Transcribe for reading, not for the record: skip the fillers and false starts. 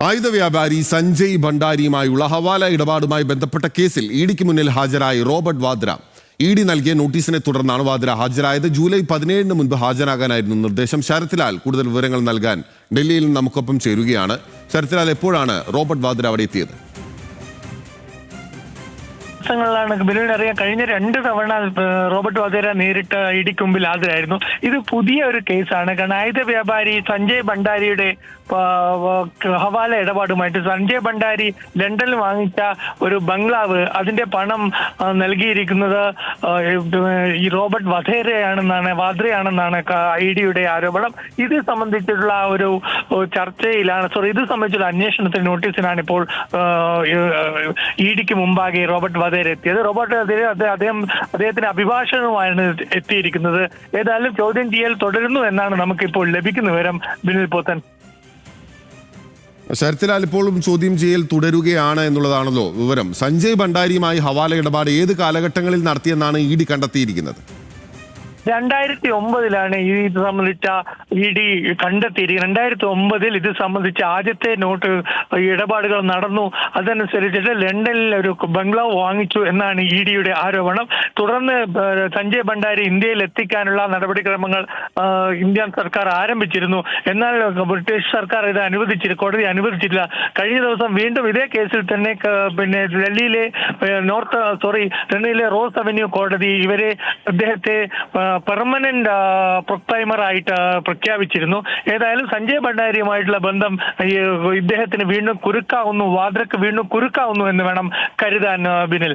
ആയുധ വ്യാപാരി സഞ്ജയ് ഭണ്ഡാരിയുമായുള്ള ഹവാല ഇടപാടുമായി ബന്ധപ്പെട്ട കേസിൽ ഇഡിക്ക് മുന്നിൽ ഹാജരായി റോബർട്ട് വാദ്ര. ഇഡി നൽകിയ നോട്ടീസിനെ തുടർന്നാണ് വാദ്ര ഹാജരായത്. ജൂലൈ 17 മുൻപ് ഹാജരാകാനായിരുന്നു നിർദ്ദേശം. ശരത്ലാൽ കൂടുതൽ വിവരങ്ങൾ നൽകാൻ ഡൽഹിയിൽ നമുക്കൊപ്പം ചേരുകയാണ്. ശരത്ലാൽ, എപ്പോഴാണ് റോബർട്ട് വാദ്ര അവിടെ എത്തിയത്? ദിവസങ്ങളിലാണ് ബിനുവിനറിയാം. കഴിഞ്ഞ 2 തവണ റോബർട്ട് വാദ്ര നേരിട്ട് ഇഡിക്ക് മുമ്പിൽ ഹാജരായിരുന്നു. ഇത് പുതിയ ഒരു കേസാണ്. കാരണം ആയുധ വ്യാപാരി സഞ്ജയ് ഭണ്ഡാരിയുടെ ഹവാല ഇടപാടുമായിട്ട് സഞ്ജയ് ഭണ്ഡാരി ലണ്ടനിൽ വാങ്ങിച്ച ഒരു ബംഗ്ലാവ്, അതിന്റെ പണം നൽകിയിരിക്കുന്നത് ഈ റോബർട്ട് വാദ്രയാണെന്നാണ് ഇഡിയുടെ ആരോപണം. ഇത് സംബന്ധിച്ചിട്ടുള്ള ഒരു ചർച്ചയിലാണ്, ഇത് സംബന്ധിച്ചുള്ള അന്വേഷണത്തിന് നോട്ടീസിനാണ് ഇപ്പോൾ ഇഡിക്ക് മുമ്പാകെ റോബർട്ട് വാദ്ര എത്തിയത്. റോബർട്ട് വാദ്ര അദ്ദേഹത്തിന്റെ അഭിഭാഷകനുമായാണ് എത്തിയിരിക്കുന്നത്. ഏതായാലും ചോദ്യം ചെയ്യൽ തുടരുന്നു എന്നാണ് നമുക്കിപ്പോൾ ലഭിക്കുന്ന വിവരം. ബിനിൽ പോത്തൻ. ശരത്ലാൽ, ഇപ്പോഴും ചോദ്യം ചെയ്യൽ തുടരുകയാണ് എന്നുള്ളതാണല്ലോ വിവരം. സഞ്ജയ് ഭണ്ഡാരിയുമായി ഹവാല ഇടപാട് ഏത് കാലഘട്ടങ്ങളിൽ നടത്തിയെന്നാണ് ഇഡി കണ്ടെത്തിയിരിക്കുന്നത്? 2009 ഇത് സംബന്ധിച്ച ഇഡി കണ്ടെത്തിയിരിക്കുന്നത്. 2009 ഇത് സംബന്ധിച്ച ആദ്യത്തെ നോട്ട് ഇടപാടുകൾ നടന്നു. അതനുസരിച്ചിട്ട് ലണ്ടനിൽ ഒരു ബംഗ്ലാവ് വാങ്ങിച്ചു എന്നാണ് ഇഡിയുടെ ആരോപണം. തുടർന്ന് സഞ്ജയ് ഭണ്ഡാരി ഇന്ത്യയിൽ എത്തിക്കാനുള്ള നടപടിക്രമങ്ങൾ ഇന്ത്യൻ സർക്കാർ ആരംഭിച്ചിരുന്നു. എന്നാൽ ബ്രിട്ടീഷ് സർക്കാർ ഇത് കോടതി അനുവദിച്ചില്ല. കഴിഞ്ഞ ദിവസം വീണ്ടും ഇതേ കേസിൽ തന്നെ ഡൽഹിയിലെ ഡൽഹിയിലെ റോസ് അവന്യൂ കോടതി അദ്ദേഹത്തെ പെർമനന്റ് പ്രൊക്ലൈമറായിട്ട് പ്രഖ്യാപിച്ചിരുന്നു. ഏതായാലും സഞ്ജയ് ഭണ്ഡാരിയുമായിട്ടുള്ള ബന്ധം ഇദ്ദേഹത്തിന് വീണ്ടും വാദ്രക്ക് വീണ്ടും കുരുക്കാവുന്നു എന്ന് വേണം കരുതാൻ, ബിനിൽ.